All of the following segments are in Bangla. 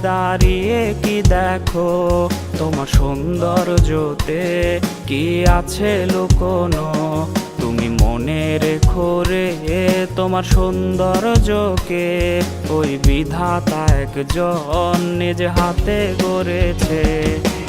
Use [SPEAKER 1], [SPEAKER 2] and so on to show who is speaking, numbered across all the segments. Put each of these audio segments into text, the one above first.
[SPEAKER 1] দাঁড়িয়ে কি দেখো, তোমার সৌন্দর্যতে কি আছে লুকোনো। তুমি মনে রেখো রে তোমার সৌন্দর্যকে, ওই বিধাতা একজন নিজ হাতে গড়েছে।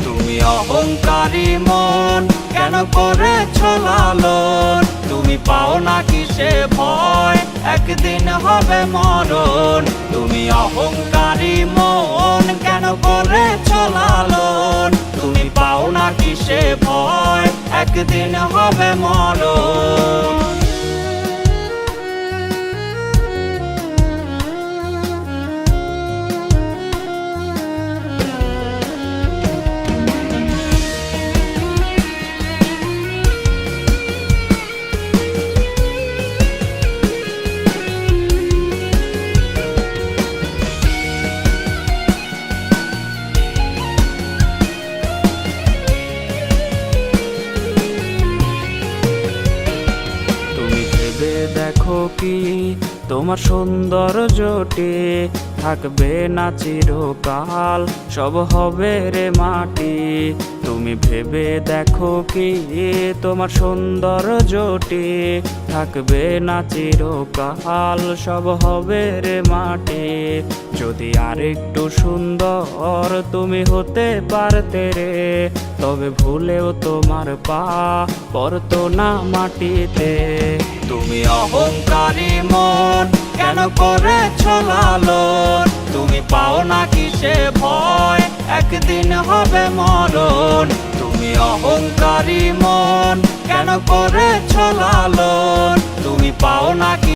[SPEAKER 1] তুমি অহংকারী মন কেন করেছ লালন, তুমি পাও না কিসে ভয় একদিন হবে মরণ। তুমি অহংকারী মন কেন করেছ লালন, তুমি পাও না কিসে ভয় একদিন হবে মরণ। দেখো কি তোমার সৌন্দর্যটি থাকবে না চিরকাল, সব হবে রে মাটি। তুমি ভেবে দেখো কি তোমার সৌন্দর্যটি থাকবে না চিরকাল, সব হবে রে মাটি। যদি আরেকটু সুন্দর তুমি হতে পারতে রে, তবে ভুলেও তোমার পা পড়তো না মাটিতে। তুমি অহংকারী মন কেন করেছ লালন, তুমি পাও না কিসে ভয় একদিন হবে মরণ। তুমি অহংকারী মন কেন করেছ লালন,